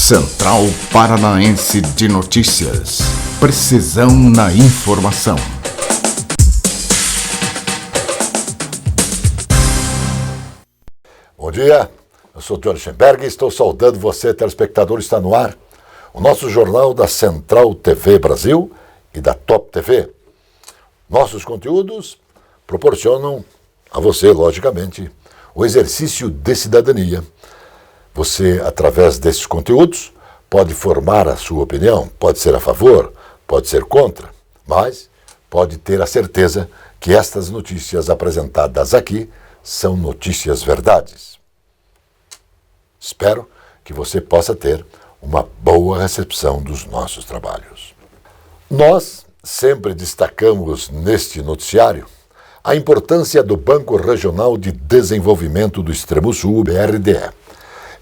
Central Paranaense de Notícias. Precisão na informação. Bom dia, eu sou Johnny Schemberg e estou saudando você, telespectador. Está no ar o nosso jornal da Central TV Brasil e da Top TV. Nossos conteúdos proporcionam a você, logicamente, o exercício de cidadania. Você, através desses conteúdos, pode formar a sua opinião, pode ser a favor, pode ser contra, mas pode ter a certeza que estas notícias apresentadas aqui são notícias verdades. Espero que você possa ter uma boa recepção dos nossos trabalhos. Nós sempre destacamos neste noticiário a importância do Banco Regional de Desenvolvimento do Extremo Sul, BRDE.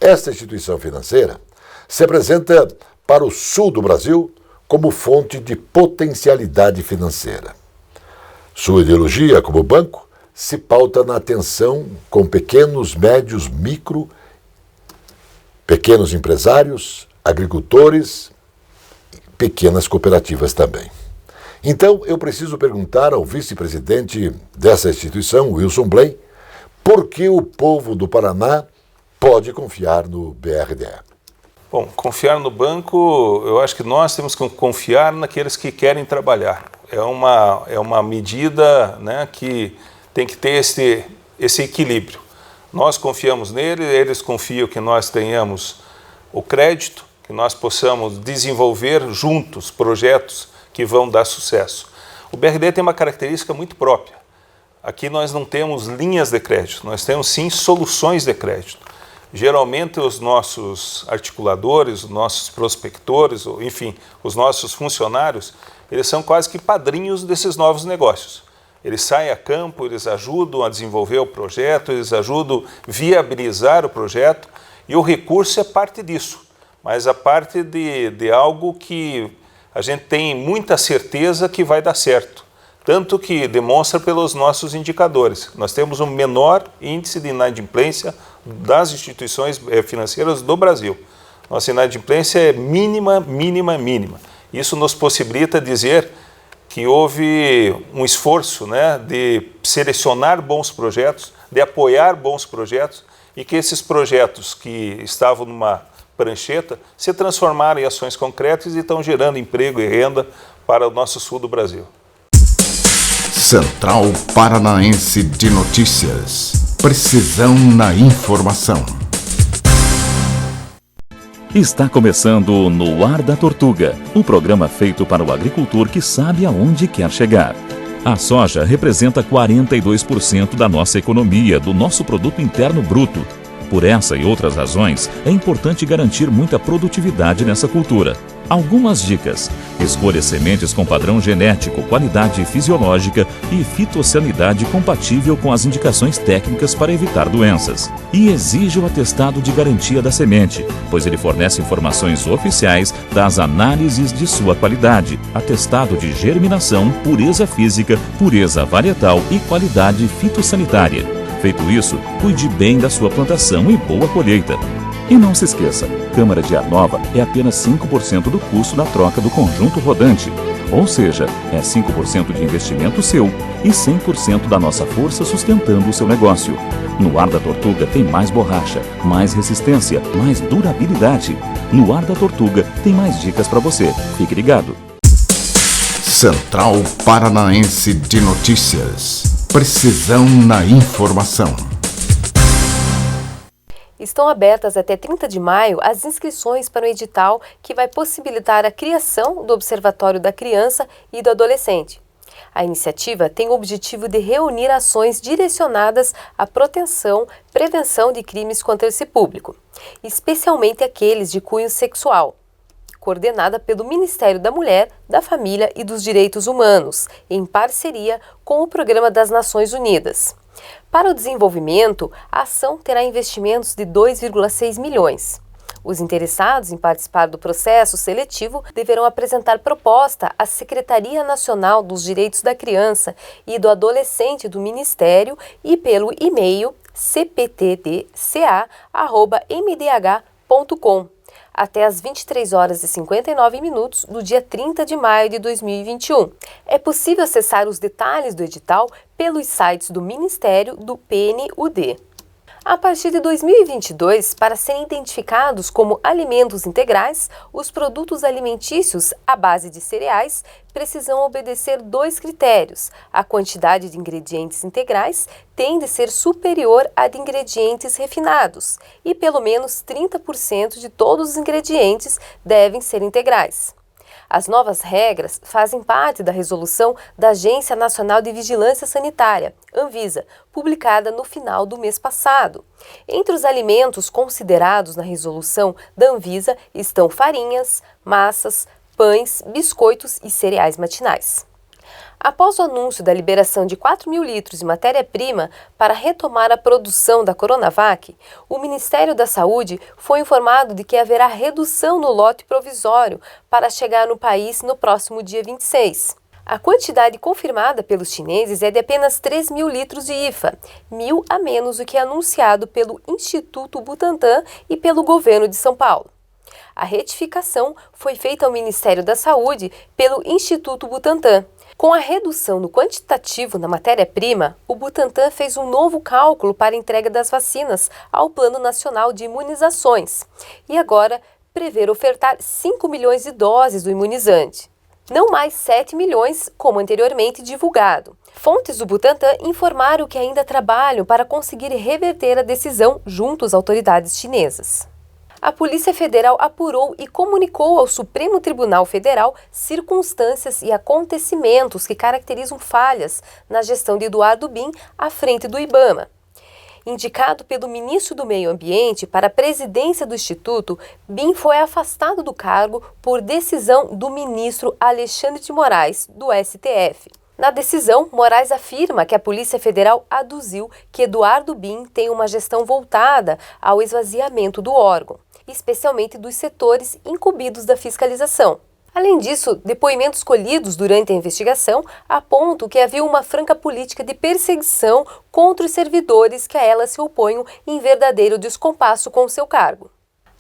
Esta instituição financeira se apresenta para o sul do Brasil como fonte de potencialidade financeira. Sua ideologia como banco se pauta na atenção com pequenos, médios, pequenos empresários, agricultores, pequenas cooperativas também. Então, eu preciso perguntar ao vice-presidente dessa instituição, Wilson Blay, por que o povo do Paraná pode confiar no BRDE. Bom, confiar no banco, eu acho que nós temos que confiar naqueles que querem trabalhar. É uma medida, né, que tem que ter esse equilíbrio. Nós confiamos nele, eles confiam que nós tenhamos o crédito, que nós possamos desenvolver juntos projetos que vão dar sucesso. O BRDE tem uma característica muito própria. Aqui nós não temos linhas de crédito, nós temos sim soluções de crédito. Geralmente os nossos articuladores, os nossos prospectores, enfim, os nossos funcionários, eles são quase que padrinhos desses novos negócios. Eles saem a campo, eles ajudam a desenvolver o projeto, eles ajudam a viabilizar o projeto e o recurso é parte disso, mas a parte de algo que a gente tem muita certeza que vai dar certo. Tanto que demonstra pelos nossos indicadores. Nós temos um menor índice de inadimplência das instituições financeiras do Brasil. Nossa inadimplência é mínima. Isso nos possibilita dizer que houve um esforço, né, de selecionar bons projetos, de apoiar bons projetos e que esses projetos que estavam numa prancheta se transformaram em ações concretas e estão gerando emprego e renda para o nosso sul do Brasil. Central Paranaense de Notícias. Precisão na informação. Está começando No Ar da Tortuga, um programa feito para o agricultor que sabe aonde quer chegar. A soja representa 42% da nossa economia, do nosso produto interno bruto. Por essa e outras razões, é importante garantir muita produtividade nessa cultura. Algumas dicas: escolha sementes com padrão genético, qualidade fisiológica e fitossanidade compatível com as indicações técnicas para evitar doenças. E exija o atestado de garantia da semente, pois ele fornece informações oficiais das análises de sua qualidade, atestado de germinação, pureza física, pureza varietal e qualidade fitossanitária. Feito isso, cuide bem da sua plantação e boa colheita. E não se esqueça, câmara de ar nova é apenas 5% do custo da troca do conjunto rodante. Ou seja, é 5% de investimento seu e 100% da nossa força sustentando o seu negócio. No Ar da Tortuga tem mais borracha, mais resistência, mais durabilidade. No Ar da Tortuga tem mais dicas para você. Fique ligado. Central Paranaense de Notícias. Precisão na informação. Estão abertas até 30 de maio as inscrições para o edital que vai possibilitar a criação do Observatório da Criança e do Adolescente. A iniciativa tem o objetivo de reunir ações direcionadas à proteção e prevenção de crimes contra esse público, especialmente aqueles de cunho sexual. Coordenada pelo Ministério da Mulher, da Família e dos Direitos Humanos, em parceria com o Programa das Nações Unidas. Para o desenvolvimento, a ação terá investimentos de 2,6 milhões. Os interessados em participar do processo seletivo deverão apresentar proposta à Secretaria Nacional dos Direitos da Criança e do Adolescente do Ministério e pelo e-mail cptdca@mdh.com. até às 23 horas e 59 minutos do dia 30 de maio de 2021. É possível acessar os detalhes do edital pelos sites do Ministério do PNUD. A partir de 2022, para serem identificados como alimentos integrais, os produtos alimentícios à base de cereais precisam obedecer 2 critérios. A quantidade de ingredientes integrais tem de ser superior à de ingredientes refinados e pelo menos 30% de todos os ingredientes devem ser integrais. As novas regras fazem parte da resolução da Agência Nacional de Vigilância Sanitária, Anvisa, publicada no final do mês passado. Entre os alimentos considerados na resolução da Anvisa estão farinhas, massas, pães, biscoitos e cereais matinais. Após o anúncio da liberação de 4.000 litros de matéria-prima para retomar a produção da Coronavac, o Ministério da Saúde foi informado de que haverá redução no lote provisório para chegar no país no próximo dia 26. A quantidade confirmada pelos chineses é de apenas 3.000 litros de IFA, 1.000 a menos do que anunciado pelo Instituto Butantan e pelo governo de São Paulo. A retificação foi feita ao Ministério da Saúde pelo Instituto Butantan. Com a redução no quantitativo na matéria-prima, o Butantan fez um novo cálculo para a entrega das vacinas ao Plano Nacional de Imunizações e agora prevê ofertar 5 milhões de doses do imunizante. Não mais 7 milhões, como anteriormente divulgado. Fontes do Butantan informaram que ainda trabalham para conseguir reverter a decisão junto às autoridades chinesas. A Polícia Federal apurou e comunicou ao Supremo Tribunal Federal circunstâncias e acontecimentos que caracterizam falhas na gestão de Eduardo Bin à frente do IBAMA. Indicado pelo ministro do Meio Ambiente para a presidência do Instituto, Bin foi afastado do cargo por decisão do ministro Alexandre de Moraes, do STF. Na decisão, Moraes afirma que a Polícia Federal aduziu que Eduardo Bin tem uma gestão voltada ao esvaziamento do órgão, especialmente dos setores incumbidos da fiscalização. Além disso, depoimentos colhidos durante a investigação apontam que havia uma franca política de perseguição contra os servidores que a ela se opunham em verdadeiro descompasso com o seu cargo.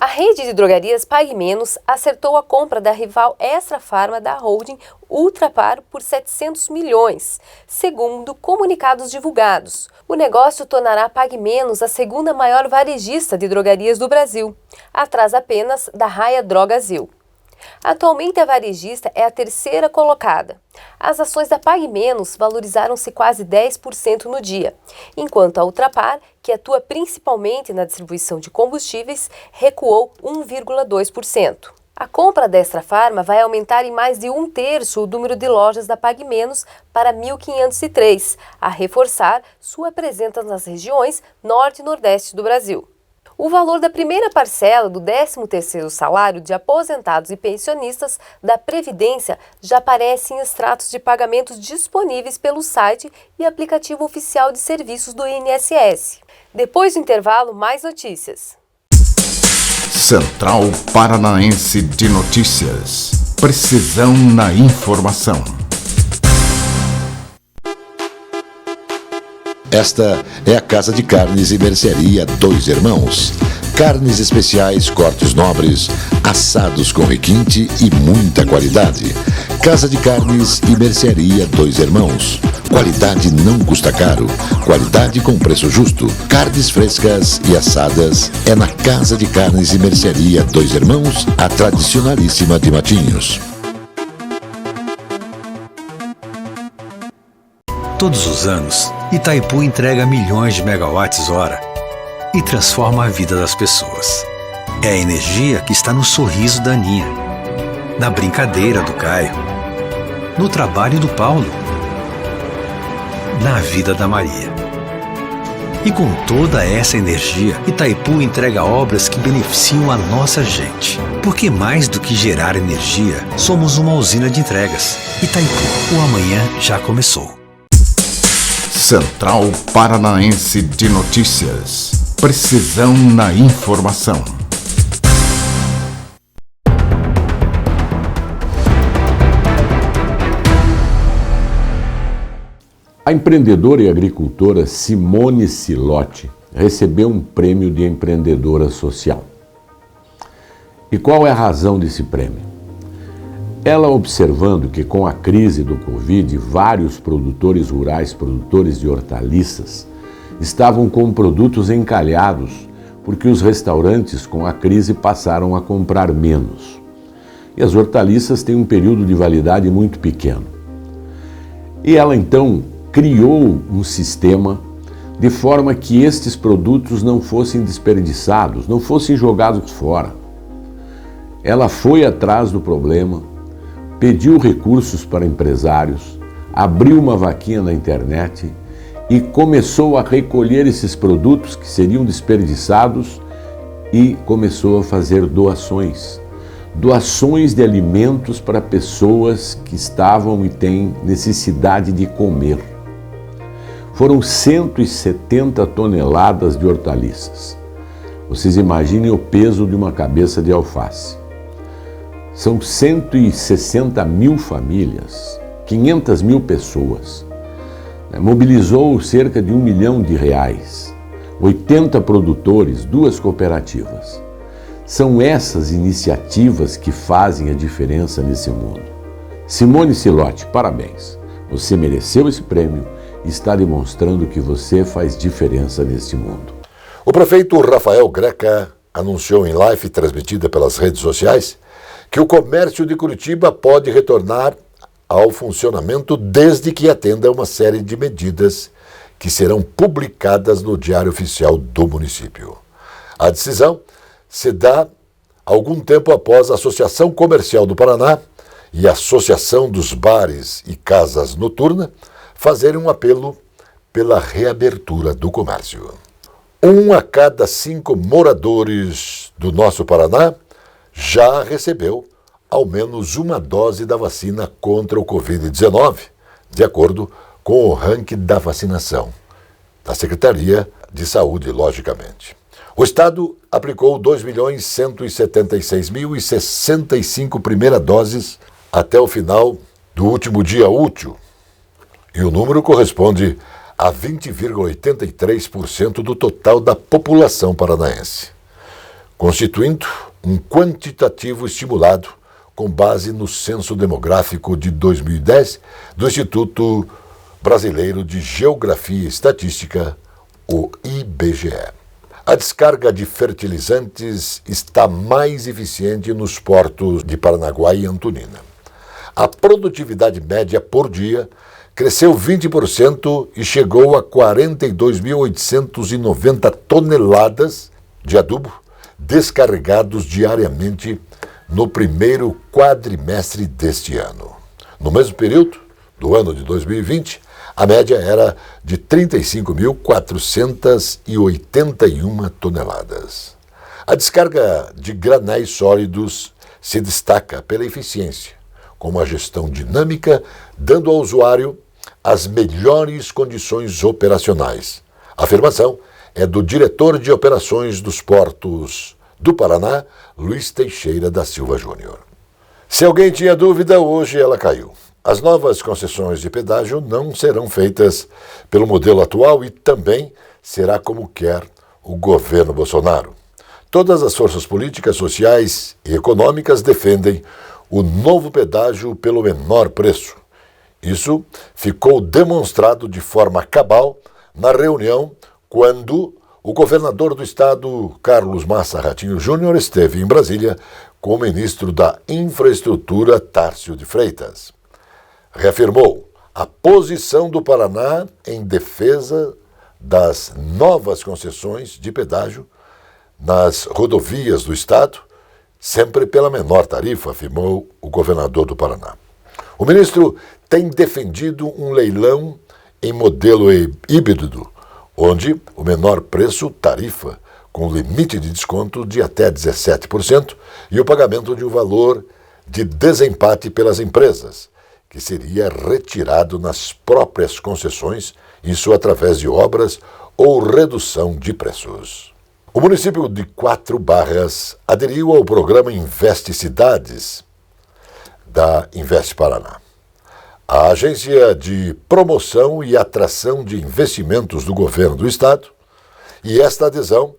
A rede de drogarias Pague Menos acertou a compra da rival Extra Farma da holding Ultrapar por 700 milhões, segundo comunicados divulgados. O negócio tornará a Pague Menos a segunda maior varejista de drogarias do Brasil, atrás apenas da Raia Drogazil. Atualmente a varejista é a terceira colocada. As ações da Pague Menos valorizaram-se quase 10% no dia, enquanto a Ultrapar, que atua principalmente na distribuição de combustíveis, recuou 1,2%. A compra da Extra Farma vai aumentar em mais de 1/3 o número de lojas da Pague Menos para 1.503, a reforçar sua presença nas regiões norte e nordeste do Brasil. O valor da primeira parcela do 13º salário de aposentados e pensionistas da Previdência já aparece em extratos de pagamentos disponíveis pelo site e aplicativo oficial de serviços do INSS. Depois do intervalo, mais notícias. Central Paranaense de Notícias. Precisão na informação. Esta é a Casa de Carnes e Mercearia Dois Irmãos. Carnes especiais, cortes nobres, assados com requinte e muita qualidade. Casa de Carnes e Mercearia Dois Irmãos. Qualidade não custa caro. Qualidade com preço justo. Carnes frescas e assadas é na Casa de Carnes e Mercearia Dois Irmãos, a tradicionalíssima de Matinhos. Todos os anos, Itaipu entrega milhões de megawatts-hora e transforma a vida das pessoas. É a energia que está no sorriso da Aninha, na brincadeira do Caio, no trabalho do Paulo, na vida da Maria. E com toda essa energia, Itaipu entrega obras que beneficiam a nossa gente. Porque mais do que gerar energia, somos uma usina de entregas. Itaipu, o amanhã já começou. Central Paranaense de Notícias. Precisão na informação. A empreendedora e agricultora Simone Silotti recebeu um prêmio de empreendedora social. E qual é a razão desse prêmio? Ela observando que com a crise do Covid, vários produtores rurais, produtores de hortaliças, estavam com produtos encalhados, porque os restaurantes com a crise passaram a comprar menos. E as hortaliças têm um período de validade muito pequeno. E ela então criou um sistema de forma que estes produtos não fossem desperdiçados, não fossem jogados fora. Ela foi atrás do problema, pediu recursos para empresários, abriu uma vaquinha na internet e começou a recolher esses produtos que seriam desperdiçados e começou a fazer doações. Doações de alimentos para pessoas que estavam e têm necessidade de comer. Foram 170 toneladas de hortaliças. Vocês imaginem o peso de uma cabeça de alface. São 160 mil famílias, 500 mil pessoas. Mobilizou cerca de R$1 milhão, 80 produtores, 2 cooperativas. São essas iniciativas que fazem a diferença nesse mundo. Simone Silotti, parabéns. Você mereceu esse prêmio e está demonstrando que você faz diferença neste mundo. O prefeito Rafael Greca anunciou em live transmitida pelas redes sociais que o comércio de Curitiba pode retornar ao funcionamento desde que atenda a uma série de medidas que serão publicadas no Diário Oficial do município. A decisão se dá algum tempo após a Associação Comercial do Paraná e a Associação dos Bares e Casas Noturnas fazerem um apelo pela reabertura do comércio. 1 a cada 5 moradores do nosso Paraná já recebeu ao menos uma dose da vacina contra o Covid-19, de acordo com o ranking da vacinação da Secretaria de Saúde, logicamente. O Estado aplicou 2.176.065 primeiras doses até o final do último dia útil, e o número corresponde a 20,83% do total da população paranaense, constituindo um quantitativo estimulado com base no Censo Demográfico de 2010 do Instituto Brasileiro de Geografia e Estatística, o IBGE. A descarga de fertilizantes está mais eficiente nos portos de Paranaguá e Antonina. A produtividade média por dia cresceu 20% e chegou a 42.890 toneladas de adubo descarregados diariamente no primeiro quadrimestre deste ano. No mesmo período do ano de 2020, a média era de 35.481 toneladas. A descarga de granéis sólidos se destaca pela eficiência, com uma gestão dinâmica, dando ao usuário as melhores condições operacionais. A afirmação é do diretor de operações dos portos do Paraná, Luiz Teixeira da Silva Júnior. Se alguém tinha dúvida, hoje ela caiu. As novas concessões de pedágio não serão feitas pelo modelo atual e também será como quer o governo Bolsonaro. Todas as forças políticas, sociais e econômicas defendem o novo pedágio pelo menor preço. Isso ficou demonstrado de forma cabal na reunião quando o governador do estado, Carlos Massa Ratinho Júnior, esteve em Brasília com o ministro da Infraestrutura, Tárcio de Freitas. Reafirmou a posição do Paraná em defesa das novas concessões de pedágio nas rodovias do estado, sempre pela menor tarifa, afirmou o governador do Paraná. O ministro tem defendido um leilão em modelo híbrido, onde o menor preço, tarifa, com limite de desconto de até 17% e o pagamento de um valor de desempate pelas empresas, que seria retirado nas próprias concessões, isso através de obras ou redução de preços. O município de Quatro Barras aderiu ao programa Investe Cidades, da Investe Paraná. A agência de promoção e atração de investimentos do governo do estado, e esta adesão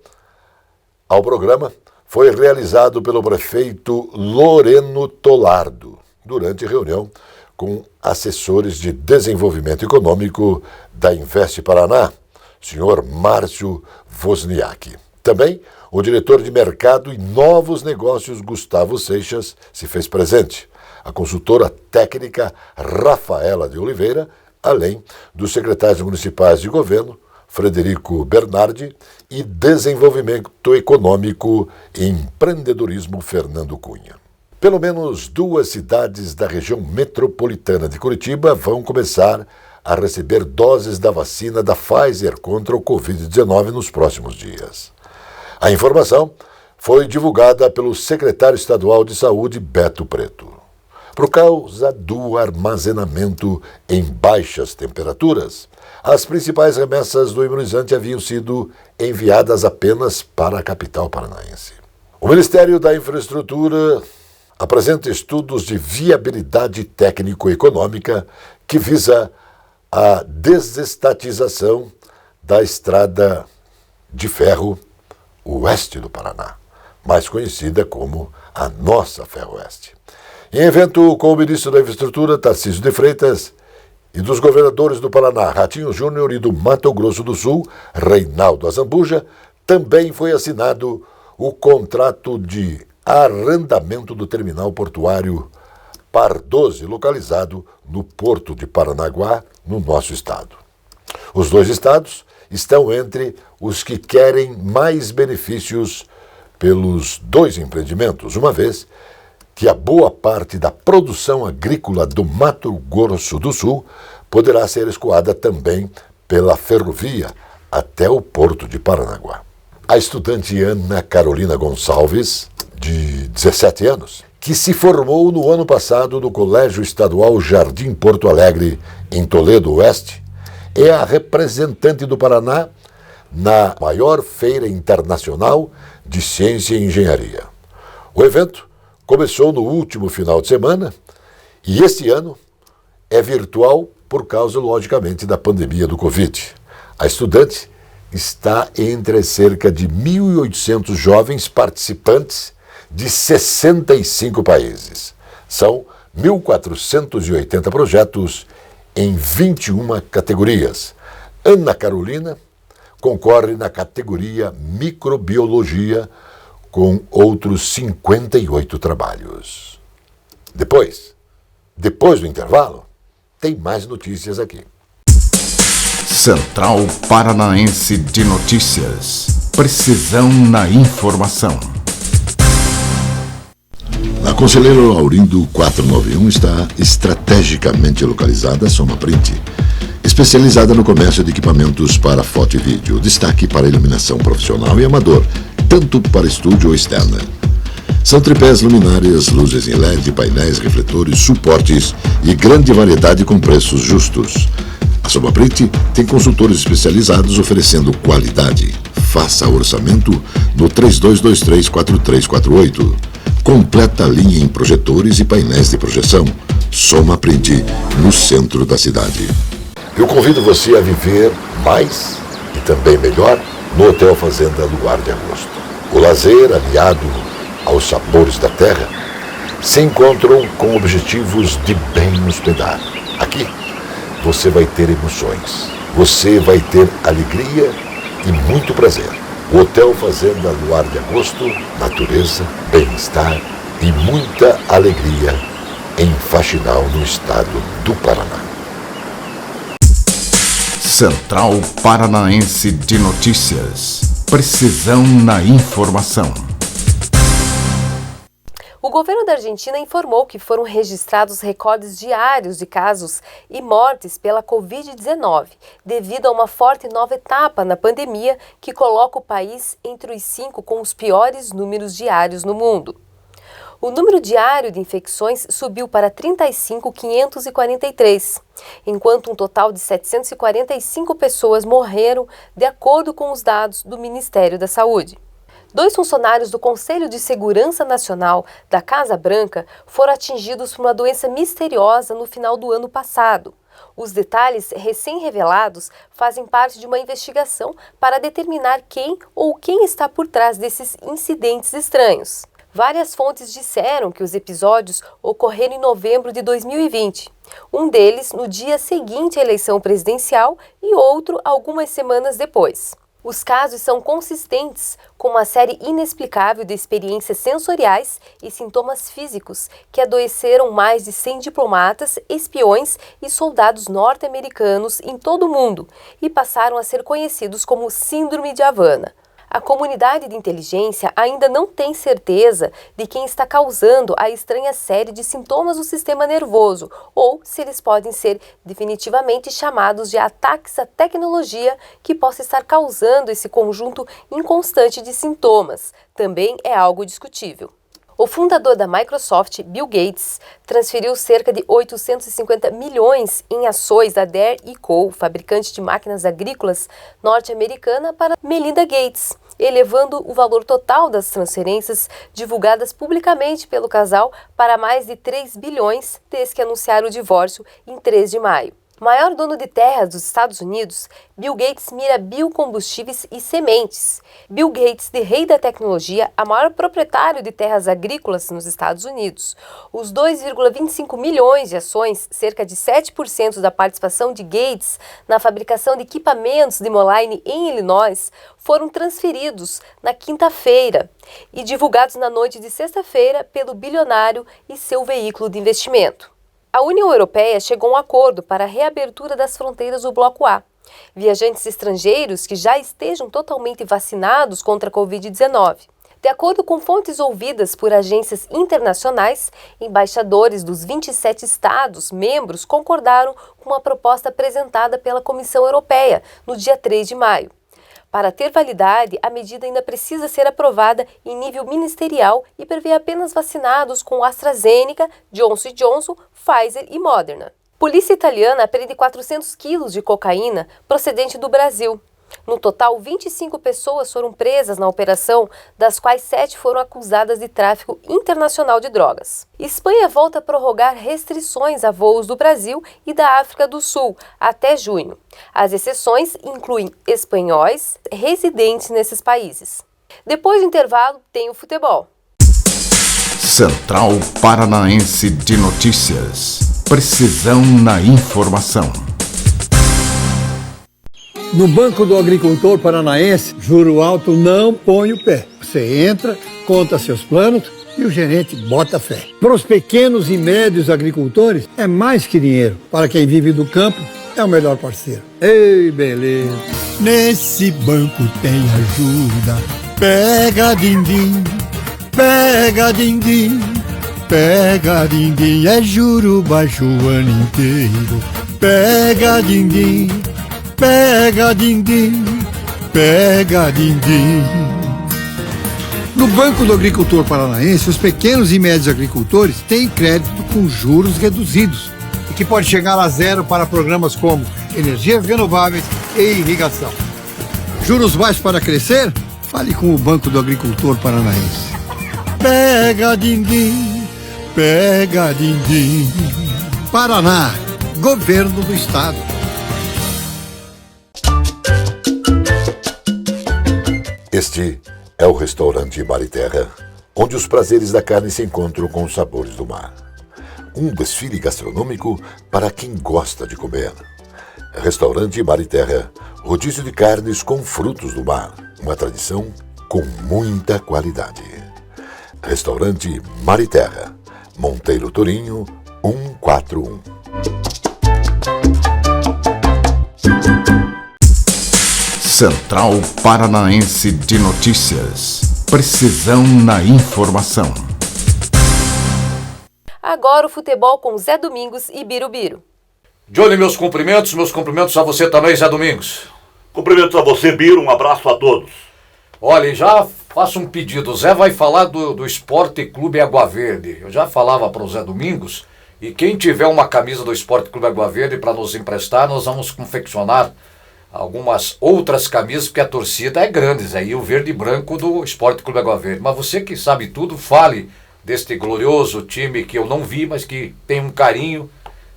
ao programa foi realizado pelo prefeito Loreno Tolardo, durante reunião com assessores de desenvolvimento econômico da Invest Paraná, senhor Márcio Wozniak. Também o diretor de mercado e novos negócios, Gustavo Seixas, se fez presente. A consultora técnica Rafaela de Oliveira, além dos secretários municipais de governo, Frederico Bernardi, e desenvolvimento econômico e empreendedorismo, Fernando Cunha. Pelo menos 2 cidades da região metropolitana de Curitiba vão começar a receber doses da vacina da Pfizer contra o Covid-19 nos próximos dias. A informação foi divulgada pelo secretário estadual de saúde, Beto Preto. Por causa do armazenamento em baixas temperaturas, as principais remessas do imunizante haviam sido enviadas apenas para a capital paranaense. O Ministério da Infraestrutura apresenta estudos de viabilidade técnico-econômica que visa a desestatização da estrada de ferro oeste do Paraná, mais conhecida como a Nossa Ferroeste. Em evento com o ministro da Infraestrutura, Tarcísio de Freitas, e dos governadores do Paraná, Ratinho Júnior, e do Mato Grosso do Sul, Reinaldo Azambuja, também foi assinado o contrato de arrendamento do terminal portuário Par 12, localizado no Porto de Paranaguá, no nosso estado. Os 2 estados estão entre os que querem mais benefícios pelos 2 empreendimentos, uma vez que a boa parte da produção agrícola do Mato Grosso do Sul poderá ser escoada também pela ferrovia até o Porto de Paranaguá. A estudante Ana Carolina Gonçalves, de 17 anos, que se formou no ano passado no Colégio Estadual Jardim Porto Alegre, em Toledo Oeste, é a representante do Paraná na maior feira internacional de ciência e engenharia. O evento começou no último final de semana e este ano é virtual por causa, logicamente, da pandemia do Covid. A estudante está entre cerca de 1.800 jovens participantes de 65 países. São 1.480 projetos em 21 categorias. Ana Carolina concorre na categoria Microbiologia com outros 58 trabalhos. Depois do intervalo, tem mais notícias aqui. Central Paranaense de Notícias. Precisão na informação. A Conselheiro Laurindo 491 está estrategicamente localizada a Soma Print, especializada no comércio de equipamentos para foto e vídeo, destaque para iluminação profissional e amador, tanto para estúdio ou externa. São tripés, luminárias, luzes em LED, painéis, refletores, suportes e grande variedade com preços justos. A Soma Print tem consultores especializados oferecendo qualidade. Faça orçamento no 3223-4348. Completa linha em projetores e painéis de projeção. Soma Print, no centro da cidade. Eu convido você a viver mais e também melhor no Hotel Fazenda Luar de Agosto. O lazer, aliado aos sabores da terra, se encontram com objetivos de bem hospedar. Aqui você vai ter emoções, você vai ter alegria e muito prazer. O Hotel Fazenda Luar de Agosto, natureza, bem-estar e muita alegria em Faxinal, no estado do Paraná. Central Paranaense de Notícias. Precisão na informação. O governo da Argentina informou que foram registrados recordes diários de casos e mortes pela Covid-19, devido a uma forte nova etapa na pandemia que coloca o país entre os 5 com os piores números diários no mundo. O número diário de infecções subiu para 35.543, enquanto um total de 745 pessoas morreram, de acordo com os dados do Ministério da Saúde. 2 funcionários do Conselho de Segurança Nacional da Casa Branca foram atingidos por uma doença misteriosa no final do ano passado. Os detalhes recém-revelados fazem parte de uma investigação para determinar quem ou quem está por trás desses incidentes estranhos. Várias fontes disseram que os episódios ocorreram em novembro de 2020. Um deles no dia seguinte à eleição presidencial e outro algumas semanas depois. Os casos são consistentes com uma série inexplicável de experiências sensoriais e sintomas físicos que adoeceram mais de 100 diplomatas, espiões e soldados norte-americanos em todo o mundo e passaram a ser conhecidos como Síndrome de Havana. A comunidade de inteligência ainda não tem certeza de quem está causando a estranha série de sintomas do sistema nervoso ou se eles podem ser definitivamente chamados de ataques à tecnologia que possa estar causando esse conjunto inconstante de sintomas. Também é algo discutível. O fundador da Microsoft, Bill Gates, transferiu cerca de 850 milhões em ações da Dare & Co., fabricante de máquinas agrícolas norte-americana, para Melinda Gates, elevando o valor total das transferências divulgadas publicamente pelo casal para mais de 3 bilhões desde que anunciaram o divórcio em 3 de maio. Maior dono de terras dos Estados Unidos, Bill Gates mira biocombustíveis e sementes. Bill Gates, de rei da tecnologia, a maior proprietário de terras agrícolas nos Estados Unidos. Os 2,25 milhões de ações, cerca de 7% da participação de Gates na fabricação de equipamentos de Moline em Illinois, foram transferidos na quinta-feira e divulgados na noite de sexta-feira pelo bilionário e seu veículo de investimento. A União Europeia chegou a um acordo para a reabertura das fronteiras do Bloco A. Viajantes estrangeiros que já estejam totalmente vacinados contra a Covid-19. De acordo com fontes ouvidas por agências internacionais, embaixadores dos 27 estados membros concordaram com uma proposta apresentada pela Comissão Europeia no dia 3 de maio. Para ter validade, a medida ainda precisa ser aprovada em nível ministerial e prevê apenas vacinados com AstraZeneca, Johnson & Johnson, Pfizer e Moderna. Polícia italiana apreende 400 quilos de cocaína procedente do Brasil. No total, 25 pessoas foram presas na operação, das quais 7 foram acusadas de tráfico internacional de drogas. Espanha volta a prorrogar restrições a voos do Brasil e da África do Sul até junho. As exceções incluem espanhóis residentes nesses países. Depois do intervalo, tem o futebol. Central Paranaense de Notícias. Precisão na informação. No Banco do Agricultor Paranaense, juro alto não põe o pé. Você entra, conta seus planos e o gerente bota fé. Para os pequenos e médios agricultores, é mais que dinheiro. Para quem vive do campo, é o melhor parceiro. Ei, beleza! Nesse banco tem ajuda. Pega din-din, pega din-din, pega din-din. É juro baixo o ano inteiro. Pega din-din, pega din-din, pega din-din. No Banco do Agricultor Paranaense, os pequenos e médios agricultores têm crédito com juros reduzidos e que pode chegar a zero para programas como energias renováveis e irrigação. Juros baixos para crescer? Fale com o Banco do Agricultor Paranaense. Pega din-din, pega din-din. Paraná, Governo do Estado. Este é o restaurante Mar e Terra, onde os prazeres da carne se encontram com os sabores do mar. Um desfile gastronômico para quem gosta de comer. Restaurante Mar e Terra, rodízio de carnes com frutos do mar. Uma tradição com muita qualidade. Restaurante Mar e Terra, Monteiro Torinho, 141. Central Paranaense de Notícias. Precisão na informação. Agora o futebol com Zé Domingos e Birubiru. Johnny, meus cumprimentos a você também, Zé Domingos. Cumprimentos a você, Biro, um abraço a todos. Olha, já faço um pedido, o Zé vai falar do Esporte Clube Água Verde. Eu já falava para o Zé Domingos, e quem tiver uma camisa do Esporte Clube Água Verde para nos emprestar, nós vamos confeccionar algumas outras camisas, porque a torcida é grande, Zé, e o verde e branco do Esporte Clube Água Verde. Mas você que sabe tudo, fale deste glorioso time que eu não vi, mas que tem um carinho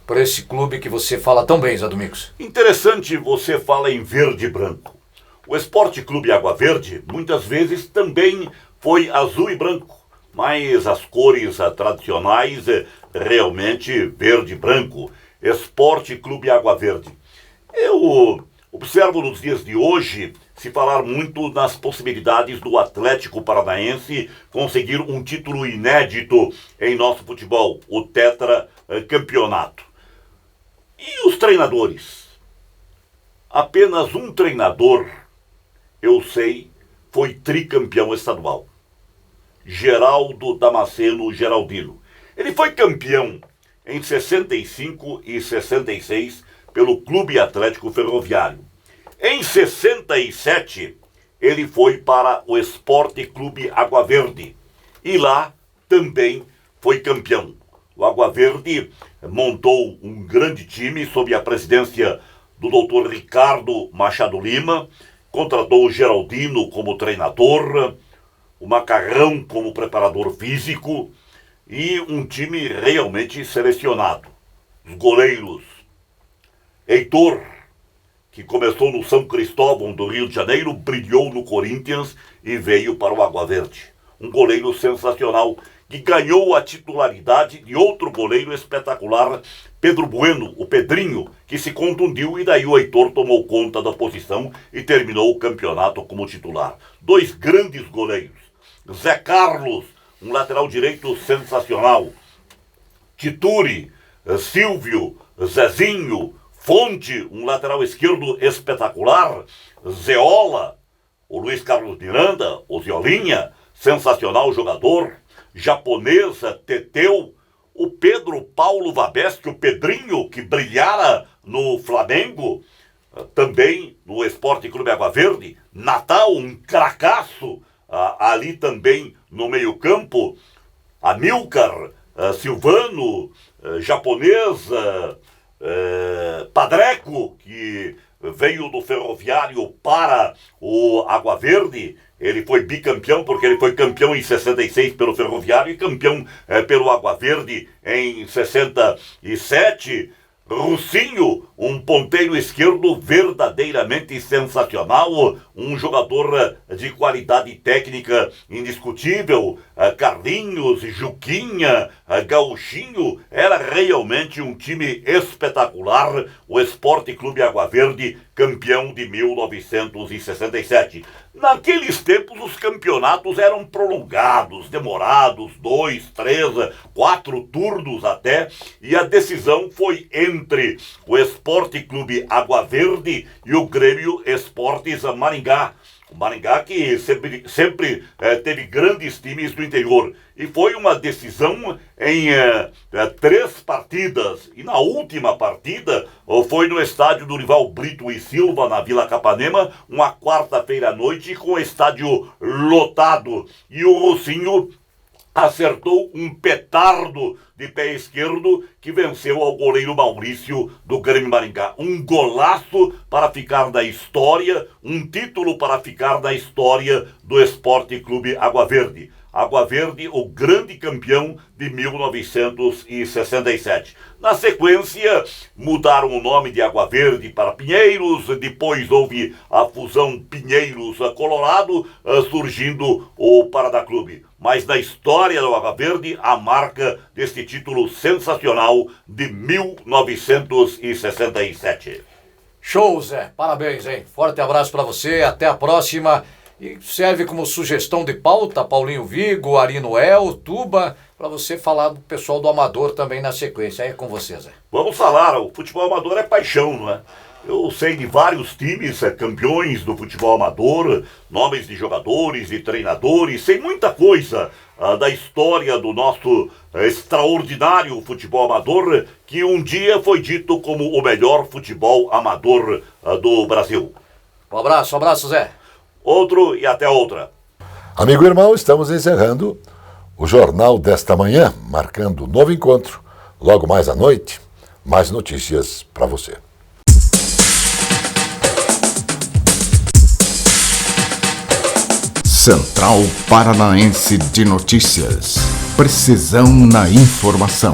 por esse clube que você fala tão bem, Zé Domingos? Interessante você fala em verde e branco. O Esporte Clube Água Verde, muitas vezes, também foi azul e branco, mas as cores tradicionais realmente verde e branco. Esporte Clube Água Verde. Eu observo nos dias de hoje se falar muito nas possibilidades do Atlético Paranaense conseguir um título inédito em nosso futebol, o tetracampeonato. E os treinadores? Apenas um treinador, eu sei, foi tricampeão estadual. Geraldo Damasceno Geraldino. Ele foi campeão em 65 e 66 pelo Clube Atlético Ferroviário. Em 67, ele foi para o Esporte Clube Água Verde e lá também foi campeão. O Água Verde montou um grande time sob a presidência do Dr. Ricardo Machado Lima, contratou o Geraldino como treinador, o Macarrão como preparador físico e um time realmente selecionado. Os goleiros: Heitor, que começou no São Cristóvão do Rio de Janeiro, brilhou no Corinthians e veio para o Água Verde. Um goleiro sensacional que ganhou a titularidade de outro goleiro espetacular, Pedro Bueno, o Pedrinho, que se contundiu e daí o Heitor tomou conta da posição e terminou o campeonato como titular. Dois grandes goleiros. Zé Carlos, um lateral direito sensacional. Tituri, Silvio, Zezinho, Fonte, um lateral esquerdo espetacular. Zeola, o Luiz Carlos Miranda, o Ziolinha, sensacional jogador. Japonesa, Teteu, o Pedro Paulo Vabesque, o Pedrinho, que brilhara no Flamengo, também no Esporte Clube Água Verde. Natal, um cracaço, ali também no meio-campo. Amilcar, Silvano, Japonesa, Padreco, que veio do Ferroviário para o Água Verde. Ele foi bicampeão porque ele foi campeão em 66 pelo Ferroviário e campeão pelo Água Verde em 67. Russinho, um ponteiro esquerdo verdadeiramente sensacional, um jogador de qualidade técnica indiscutível. Carlinhos, Juquinha, Gauchinho, era realmente um time espetacular. O Esporte Clube Água Verde, campeão de 1967. Naqueles tempos os campeonatos eram prolongados, demorados, 2, 3, 4 turnos até, e a decisão foi entre o Esporte Clube Água Verde e o Grêmio Esportes Maringá. O Maringá que sempre teve grandes times do interior. E foi uma decisão em 3 partidas. E na última partida foi no estádio Dorival Brito e Silva, na Vila Capanema, uma quarta-feira à noite, com o estádio lotado. E o Rocinho acertou um petardo de pé esquerdo que venceu ao goleiro Maurício do Grêmio Maringá. Um golaço para ficar na história, um título para ficar na história do Esporte Clube Água Verde. Água Verde, o grande campeão de 1967. Na sequência, mudaram o nome de Água Verde para Pinheiros, depois houve a fusão Pinheiros-Colorado, surgindo o Paraná Clube. Mas na história do Água Verde, a marca deste título sensacional de 1967. Show, Zé. Parabéns, hein? Forte abraço para você, até a próxima. E serve como sugestão de pauta, Paulinho Vigo, Ari Noel, Tuba, para você falar do pessoal do Amador também na sequência. Aí é com você, Zé. Vamos falar, o futebol amador é paixão, não é? Eu sei de vários times campeões do futebol amador, nomes de jogadores e treinadores, sei muita coisa da história do nosso extraordinário futebol amador, que um dia foi dito como o melhor futebol amador do Brasil. Um abraço, Zé. Outro e até outra. Amigo e irmão, estamos encerrando o jornal desta manhã, marcando um novo encontro. Logo mais à noite, mais notícias para você. Central Paranaense de Notícias. Precisão na informação.